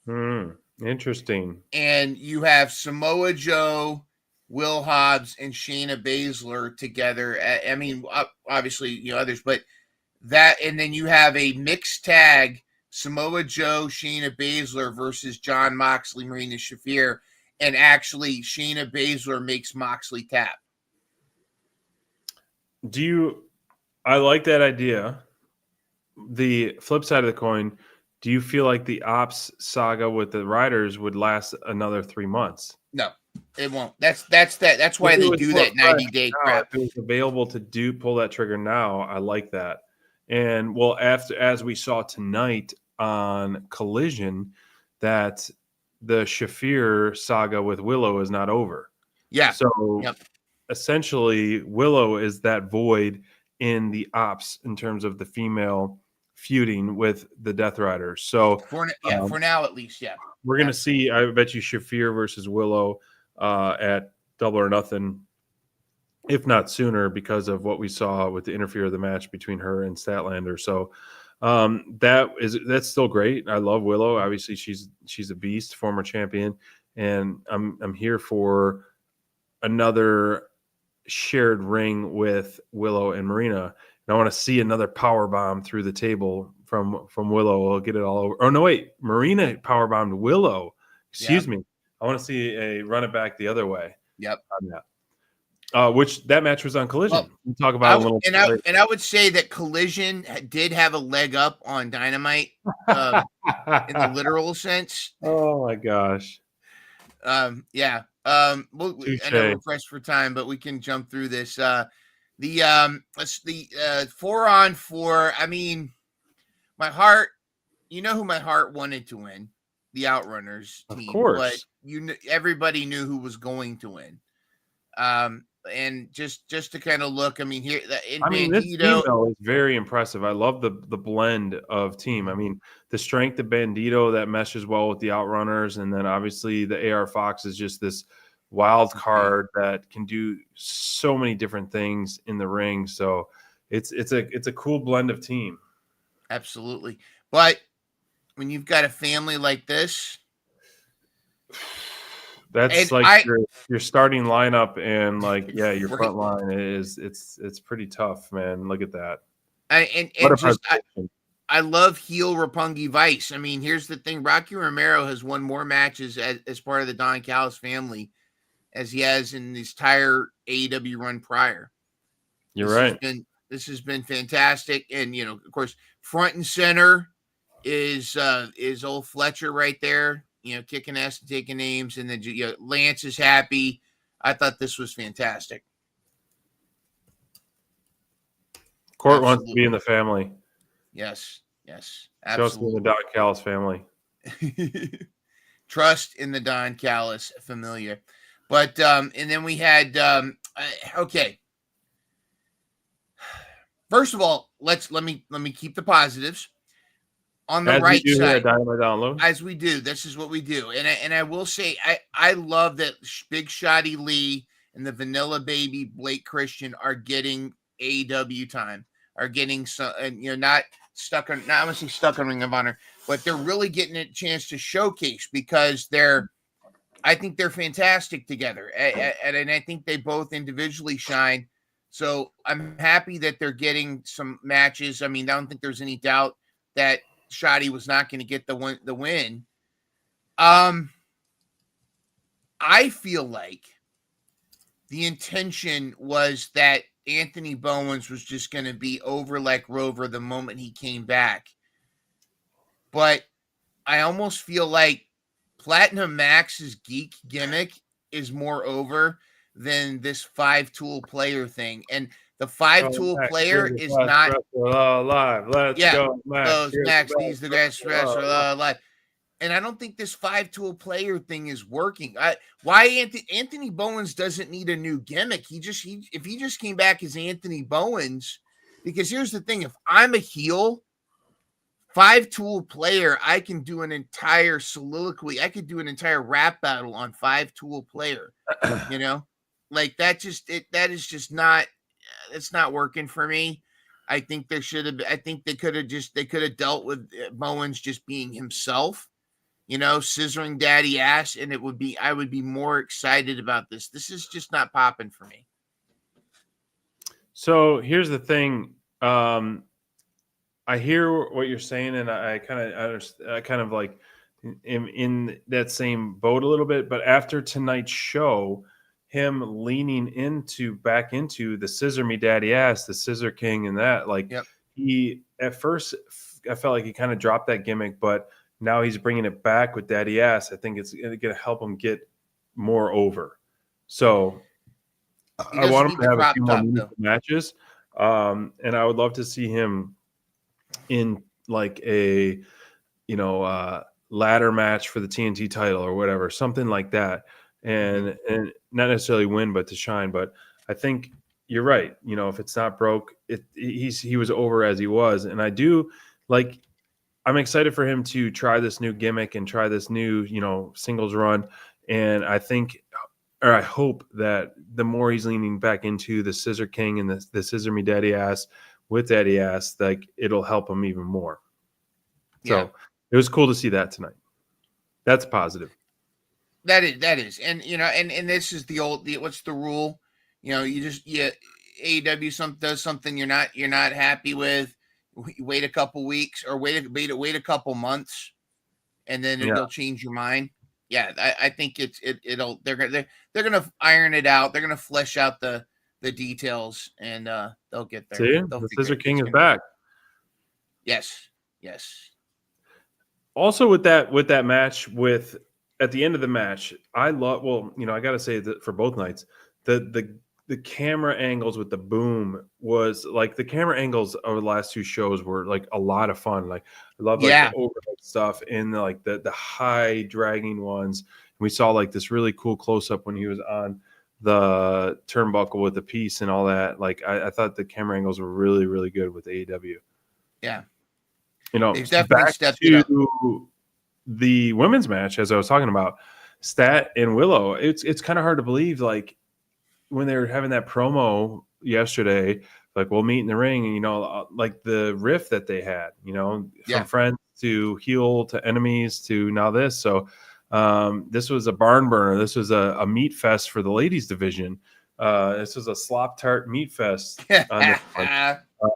Interesting. And you have Samoa Joe, Will Hobbs, and Shayna Baszler together. I mean, obviously, others, but that, and then you have a mixed tag, Samoa Joe, Shayna Baszler versus John Moxley, Marina Shafir, and actually Shayna Baszler makes Moxley tap. I like that idea. The flip side of the coin, do you feel like the Ops saga with the Riders would last another 3 months? No, it won't. That's why they do that 90-day crap. If it was available to pull that trigger now, I like that. And as we saw tonight on Collision, that the Shafir saga with Willow is not over. Yeah. So essentially, Willow is that void in the Ops in terms of the female feuding with the Death Riders. So for now at least, we're gonna see. I bet you Shafir versus Willow at Double or Nothing, if not sooner, because of what we saw with the interfere of the match between her and Statlander. So that's still great. I love Willow. Obviously, she's a beast, former champion, and I'm here for another shared ring with Willow and Marina. And I want to see another power bomb through the table from Willow. We'll get it all over. Oh no, wait, Marina power bombed Willow. Excuse me. I want to see a run it back the other way. Yep. On that. Which that match was on Collision. We'll talk about it a little. And I would say that Collision did have a leg up on Dynamite in the literal sense. Oh my gosh. I know we're pressed for time, but we can jump through this. The 4-on-4. I mean, my heart. You know who my heart wanted to win? The Outrunners team. Of course. But everybody knew who was going to win. And just to kind of look, I mean, here, this team though is very impressive. I love the blend of team. I mean, the strength of Bandito that meshes well with the Outrunners, and then obviously the AR Fox is just this wild card that can do so many different things in the ring. So it's a cool blend of team. Absolutely, but when you've got a family like this. That's like your starting lineup, and your front line it's pretty tough, man. Look at that. I love heel Roppongi Vice. I mean, here's the thing: Rocky Romero has won more matches as part of the Don Callis family as he has in his entire AEW run prior. You're right. This has been fantastic. And, you know, of course, front and center is old Fletcher right there, you know, kicking ass and taking names. And then, you know, Lance is happy. I thought this was fantastic. Court wants to be in the family. Yes, yes, Trust in the Don Callis family. Trust in the Don Callis familiar. But and then we had okay. First of all, let me keep the positives on the as right we do side. Here at Dynamite Download. As we do, this is what we do. And I will say I love that Big Shotty Lee and the Vanilla Baby Blake Christian are getting AEW time. Are getting some, and you know, not honestly stuck on Ring of Honor, but they're really getting a chance to showcase because I think they're fantastic together, and I think they both individually shine. So I'm happy that they're getting some matches. I mean, I don't think there's any doubt that Shotty was not going to get the win. I feel like the intention was that Anthony Bowens was just going to be over like Rover the moment he came back. But I almost feel like Platinum Max's geek gimmick is more over than this 5-tool player thing. And the 5-tool player is not alive. Let's go, Max. Max, he's the best wrestler alive. And I don't think this 5-tool player thing is working. Why Anthony Bowens doesn't need a new gimmick. If he just came back as Anthony Bowens, because here's the thing: if I'm a heel 5-tool player, I can do an entire soliloquy. I could do an entire rap battle on 5-tool player. You know, like that is just not. It's not working for me. I think they should have. I think they could have dealt with Bowens just being himself. You know, scissoring daddy ass, and I would be more excited about this. This is just not popping for me. So here's the thing. I hear what you're saying, and I kind of like in that same boat a little bit. But after tonight's show, him leaning back into the scissor me daddy ass, the Scissor King, and that, like, he at first I felt like he kind of dropped that gimmick, but now he's bringing it back with daddy ass. I think it's going to help him get more over. So I want him to have a few more meaningful matches. And I would love to see him in like a, ladder match for the TNT title or whatever, something like that. And not necessarily win, but to shine. But I think you're right. You know, if it's not broke, he was over as he was. And I do like, I'm excited for him to try this new gimmick and try this new, singles run. And I hope that the more he's leaning back into the Scissor King and the Scissor Me Daddy Ass with Daddy Ass, like, it'll help him even more. So it was cool to see that tonight. That's positive. That is. And, and this is what's the rule? AEW does something you're not happy with. Wait a couple weeks or wait a couple months, and then it'll change your mind. Yeah, I think they're gonna iron it out. They're gonna flesh out the details, and they'll get there. See, the Scissor King is back. Yes. Also, with that match, at the end of the match, I love. Well, I got to say that for both nights, the camera angles with the boom was like, the camera angles over the last two shows were like a lot of fun. Like, I love the overhead stuff and the high dragging ones. We saw like this really cool close up when he was on the turnbuckle with the piece and all that. Like, I thought the camera angles were really, really good with AEW. Yeah. They've definitely stepped it up. The women's match, as I was talking about, Stat and Willow, it's kind of hard to believe, like, when they were having that promo yesterday, like, we'll meet in the ring, and like the riff that they had, from friends to heel to enemies to now this. So this was a barn burner. This was a meat fest for the ladies division. This was a slop tart meat fest. I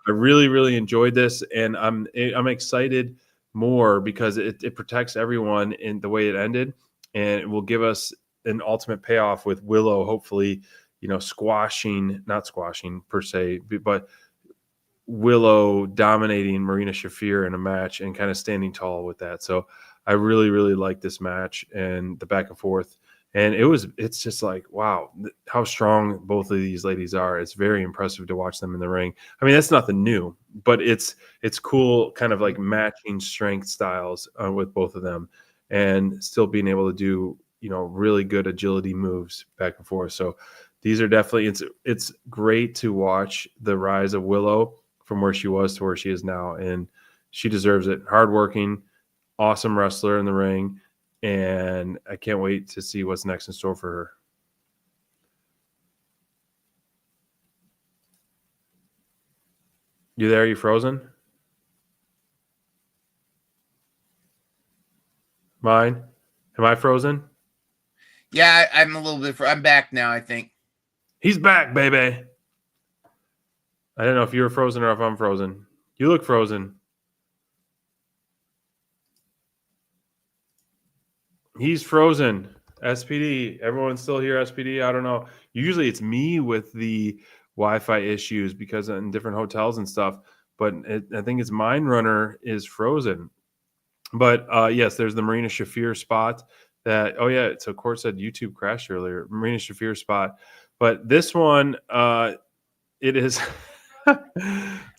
really, really enjoyed this, and I'm excited more because it protects everyone in the way it ended, and it will give us an ultimate payoff with Willow, hopefully, not squashing per se, but Willow dominating Marina Shafir in a match and kind of standing tall with that. So I really, really like this match and the back and forth. And it's just like, wow, how strong both of these ladies are. It's very impressive to watch them in the ring. I mean, that's nothing new, but it's cool, kind of like matching strength styles with both of them, and still being able to do, really good agility moves back and forth. So these are definitely, it's great to watch the rise of Willow from where she was to where she is now, and she deserves it. Hardworking, awesome wrestler in the ring. And I can't wait to see what's next in store for her. You there? You frozen? Mine? Am I frozen? Yeah, I'm a little bit. I'm back now, I think. He's back, baby. I don't know if you're frozen or if I'm frozen. You look frozen. He's frozen. SPD. Everyone's still here, SPD. I don't know. Usually it's me with the Wi-Fi issues because in different hotels and stuff. But I think it's Mine Runner is frozen. But yes, there's the Marina Shafir spot that, oh yeah, so Court said YouTube crashed earlier. Marina Shafir spot. But this one, it is.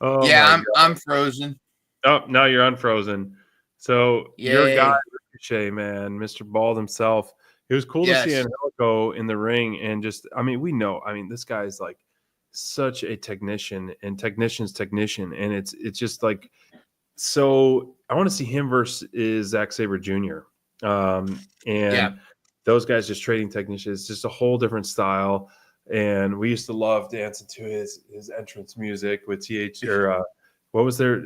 Oh, yeah, I'm frozen. Oh, now you're unfrozen. So your guy, Ricochet, man, Mr. Bald himself. It was cool to see Angelico in the ring, and just, I mean, we know, I mean, this guy's like such a technician and technician's technician, and it's just like, so I want to see him versus Zack Sabre Jr. And those guys just trading technicians, just a whole different style. And we used to love dancing to his entrance music with what was their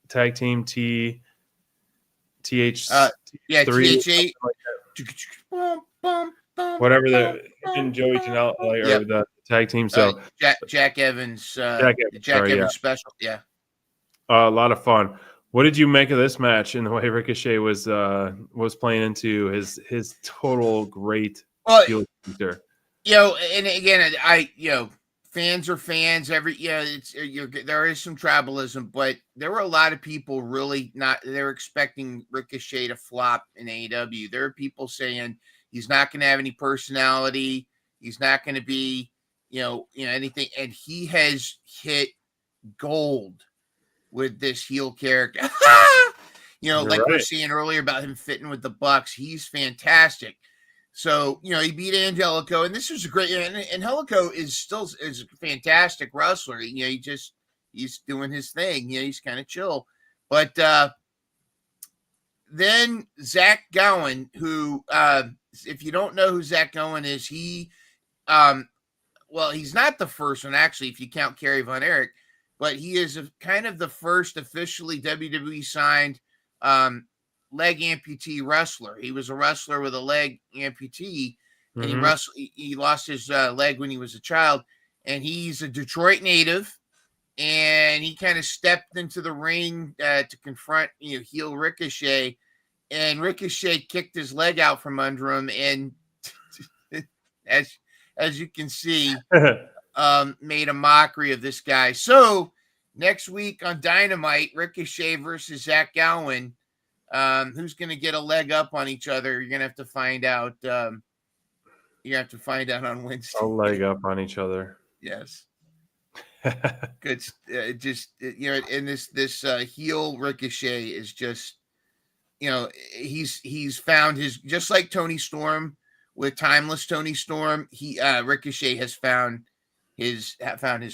tag team TH3, TH8, whatever the Joey Janela or the tag team. So Jack Evans, Jack Evans special, a lot of fun. What did you make of this match and the way Ricochet was playing into his total great heel character? And again, fans are fans. There is some tribalism, but there were a lot of people really they're expecting Ricochet to flop in AEW. There are people saying he's not going to have any personality. He's not going to be, anything. And he has hit gold with this heel character. We were saying earlier about him fitting with the Bucks. He's fantastic. So, he beat Angelico, and this was a great, and Angelico is a fantastic wrestler. He's doing his thing. He's kind of chill. But then Zach Gowen, who, if you don't know who Zach Gowen is, he's not the first one, actually, if you count Kerry Von Erich, but he is kind of the first officially WWE signed leg amputee wrestler. He was a wrestler with a leg amputee, and he lost his leg when he was a child, and he's a Detroit native, and he kind of stepped into the ring to confront heel Ricochet, and Ricochet kicked his leg out from under him, and as you can see, made a mockery of this guy. So next week on Dynamite, Ricochet versus Zach Gowen. Who's going to get a leg up on each other? You're going to have to find out. You have to find out on Wednesday. A leg up on each other. Yes. Good. And this heel Ricochet is just, he's found his, just like Tony Storm with Timeless Tony Storm. Ricochet has found his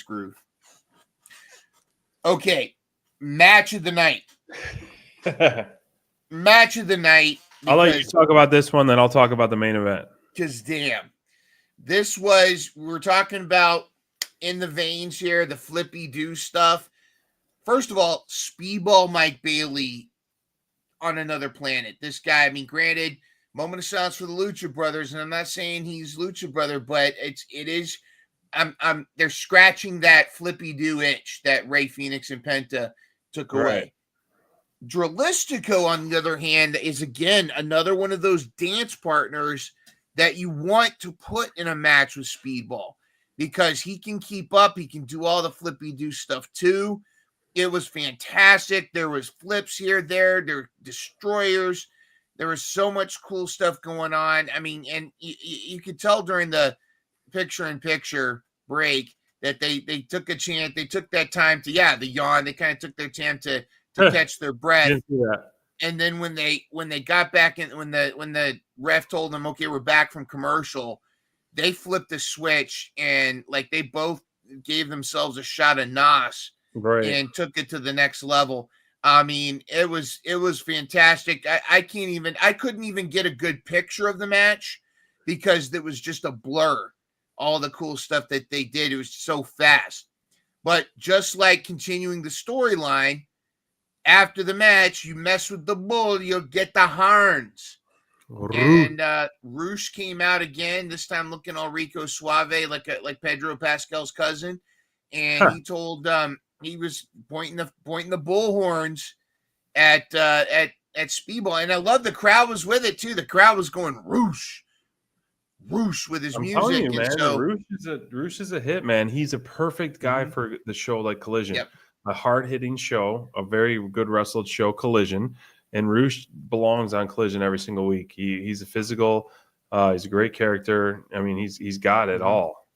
groove. Okay, match of the night. Match of the night. I'll let you talk about this one, then I'll talk about the main event. Because damn, we're talking about in the veins here, the flippy do stuff. First of all, Speedball Mike Bailey on another planet. This guy, I mean, granted, moment of silence for the Lucha Brothers, and I'm not saying he's Lucha Brother, but it is. They're scratching that flippy do itch that Ray Phoenix and Penta took away. Dralistico, on the other hand, is again another one of those dance partners that you want to put in a match with Speedball. because he can keep up. He can do all the flippy do stuff too. It was fantastic. There was flips here, there were destroyers. There was so much cool stuff going on. I mean, and you could tell during the picture-in-picture break that they took a chance. They took that time to, the yawn. They kind of took their time to catch their breath. Didn't see that. And then when they got back in, when the ref told them, okay, we're back from commercial, they flipped the switch and like they both gave themselves a shot of NOS. Right. And took it to the next level. I mean, it was fantastic. I couldn't even get a good picture of the match because it was just a blur. All the cool stuff that they did, it was so fast. But just like continuing the storyline, after the match, you mess with the bull, you'll get the horns. And Roosh came out again, this time looking all Rico Suave, like Pedro Pascal's cousin. And he told he was pointing the bull horns at Speedball, and I love the crowd was with it too. The crowd was going Roosh with his music. Telling you, man, so, Roosh is a hit, man. He's a perfect guy for the show like Collision, a hard hitting show, a very good wrestled show, Collision, and Roosh belongs on Collision every single week. He's a physical, he's a great character. I mean, he's got it all.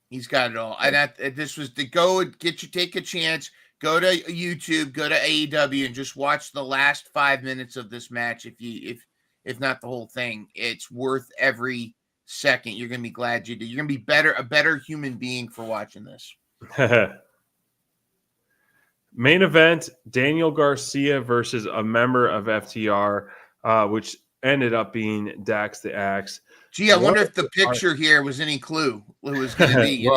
He's got it all. And this was to go and take a chance, go to YouTube, go to AEW, and just watch the last 5 minutes of this match. If not the whole thing, it's worth every second. You're gonna be glad you did. You're gonna be a better human being for watching this. Main event: Daniel Garcia versus a member of FTR, which ended up being Dax the Axe. Gee, I wonder if the picture here was any clue who it was going to be.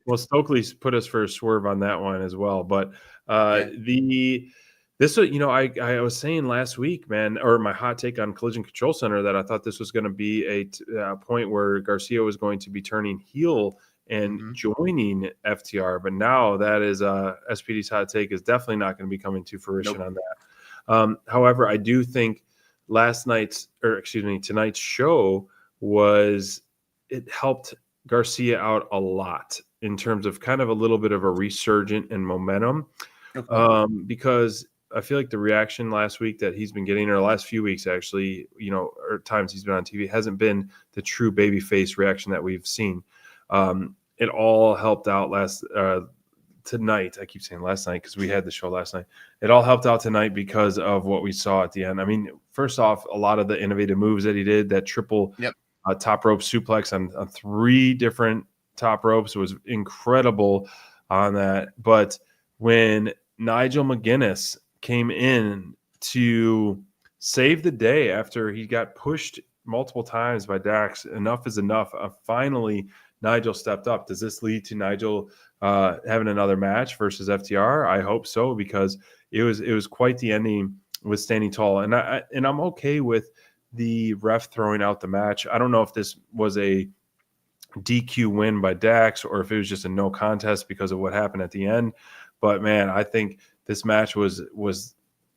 Well, Stokely's put us for a swerve on that one as well. But this, I was saying last week, man, or my hot take on Collision Control Center, that I thought this was going to be a point where Garcia was going to be turning heel and joining FTR. But now that is SPD's hot take is definitely not going to be coming to fruition on that. However, I do think tonight's show it helped Garcia out a lot in terms of kind of a little bit of a resurgent and momentum. Because I feel like the reaction last week that he's been getting, or the last few weeks actually, or times he's been on TV, hasn't been the true babyface reaction that we've seen. It all helped out tonight. I keep saying last night because we had the show last night. It all helped out tonight because of what we saw at the end. I mean, first off, a lot of the innovative moves that he did, that triple top rope suplex on 3 different top ropes was incredible on that. But when Nigel McGuinness came in to save the day after he got pushed multiple times by Dax, enough is enough. Finally, Nigel stepped up. Does this lead to Nigel having another match versus FTR? I hope so, because it was quite the ending with standing tall. And I'm okay with the ref throwing out the match. I don't know if this was a DQ win by Dax or if it was just a no contest because of what happened at the end. But man, I think this match was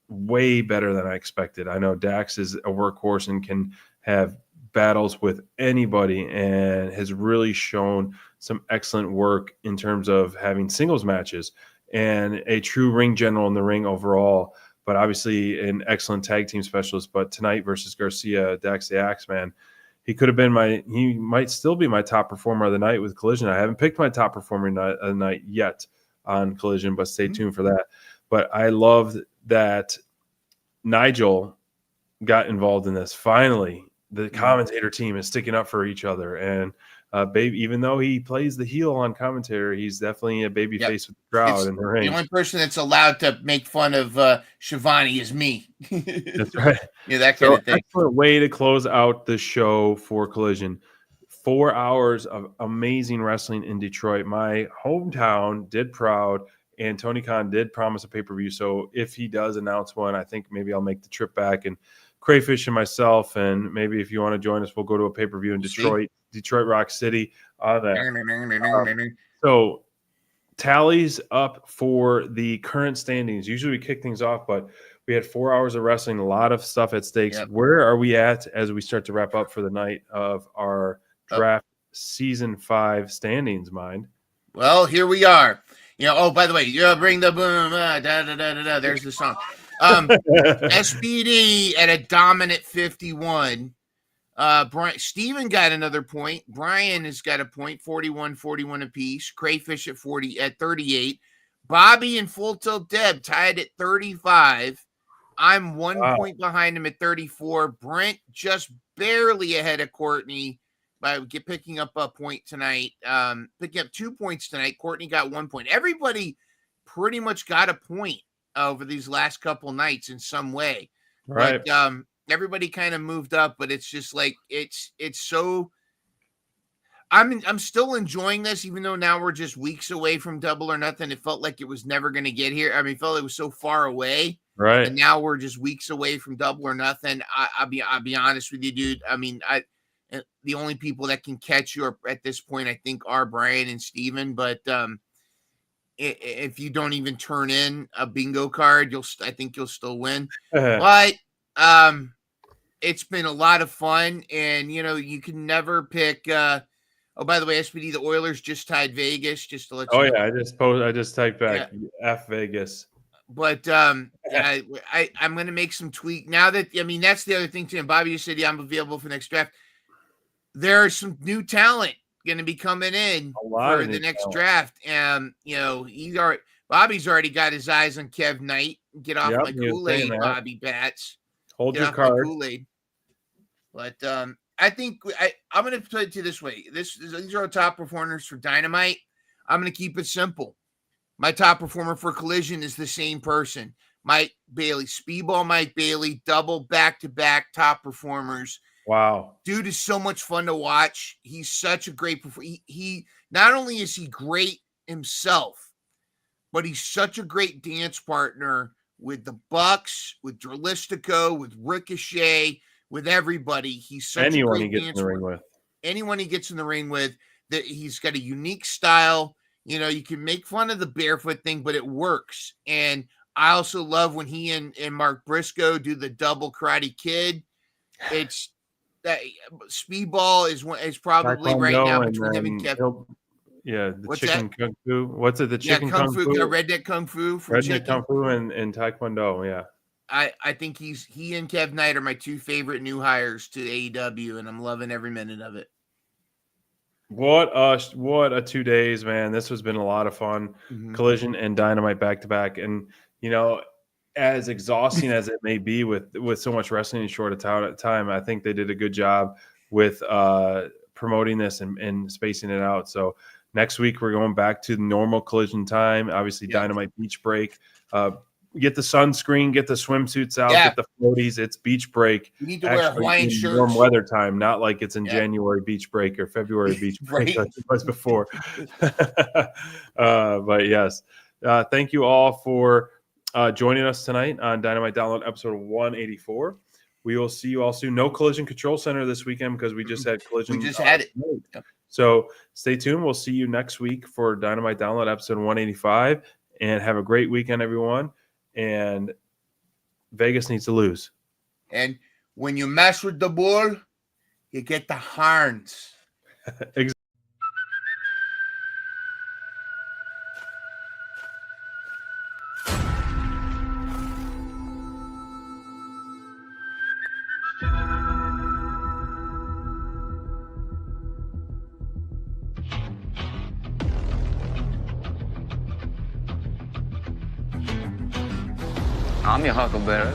way better than I expected. I know Dax is a workhorse and can have battles with anybody and has really shown some excellent work in terms of having singles matches and a true ring general in the ring overall, but obviously an excellent tag team specialist. But tonight versus Garcia, Dax the Axe, man, he might still be my top performer of the night with Collision. I haven't picked my top performer of the night yet on Collision, but stay tuned for that. But I loved that Nigel got involved in this. Finally, the commentator team is sticking up for each other. And even though he plays the heel on commentary, he's definitely a baby face with the crowd in the ring. The only person that's allowed to make fun of Shivani is me. That's right. That kind of thing. Excellent way to close out the show for Collision. 4 hours of amazing wrestling in Detroit. My hometown did proud, and Tony Khan did promise a pay-per-view. So if he does announce one, I think maybe I'll make the trip back, and Crayfish and myself, and maybe if you want to join us, we'll go to a pay-per-view in Detroit, Rock City. So tallies up for the current standings. Usually we kick things off, but we had 4 hours of wrestling, a lot of stuff at stakes. Where are we at as we start to wrap up for the night of our draft season 5 standings, mind. Well, here we are. Oh, by the way, bring the boom. Da, da, da, da, da. There's the song. SPD at a dominant 51. Steven got another point. Brian has got a point, 41 apiece. Crayfish at 38. Bobby and Full Tilt Deb tied at 35. I'm 1 point behind him at 34. Brent just barely ahead of Courtney by picking up a point tonight. Picking up 2 points tonight. Courtney got 1 point. Everybody pretty much got a point over these last couple nights in some way. Right. But everybody kind of moved up, but it's just like it's so. I'm still enjoying this, even though now we're just weeks away from Double or Nothing. It felt like it was never going to get here. I mean, it felt like it was so far away. Right. And now we're just weeks away from Double or Nothing. I'll be honest with you, dude. I mean, the only people that can catch you at this point, I think, are Brian and Steven. But if you don't even turn in a bingo card, I think you'll still win. But it's been a lot of fun, and you can never pick. Oh, by the way, SPD, the Oilers just tied Vegas. Just to let you know. Yeah, I just typed back F Vegas. But I'm going to make some tweak now that that's the other thing too. And Bobby just said, I'm available for the next draft. There's some new talent going to be coming in for the next draft. And Bobby's already got his eyes on Kev Knight. Get off my Kool-Aid, Bobby Bats. Hold your card. Kool-Aid. But I think I'm going to put it to this way. These are our top performers for Dynamite. I'm going to keep it simple. My top performer for Collision is the same person. Mike Bailey. Speedball Mike Bailey. Double back-to-back top performers. Wow. Dude is so much fun to watch. He's such a great performer. He not only is he great himself, but he's such a great dance partner with the Bucks, with Dralistico, with Ricochet, with everybody. He's such anyone a great he gets in the ring with. Anyone he gets in the ring with, that he's got a unique style. You can make fun of the barefoot thing, but it works. And I also love when he and Mark Briscoe do the double Karate Kid. It's that Speedball is probably right now between him and Kevin. The chicken kung fu. What's it? The chicken kung fu. Redneck kung fu. Redneck kung fu and Taekwondo. Yeah. I think he and Kev Knight are my two favorite new hires to AEW, and I'm loving every minute of it. What a 2 days, man. This has been a lot of fun. Mm-hmm. Collision and Dynamite back to back. And as exhausting as it may be with so much wrestling in short time, I think they did a good job with promoting this and spacing it out. So next week we're going back to normal Collision time. Obviously, Dynamite beach break. Get the sunscreen, get the swimsuits out, get the floaties. It's beach break. You need to wear Hawaiian shirts. Warm weather time, not like it's in January beach break or February beach break like it was before. But yes, thank you all for joining us tonight on Dynamite Download episode 184. We will see you all soon. No Collision Control Center this weekend because we just had Collision. We just had it. So stay tuned. We'll see you next week for Dynamite Download episode 185. And have a great weekend, everyone. And Vegas needs to lose. And when you mess with the bull, you get the horns. Exactly. I'm your huckleberry.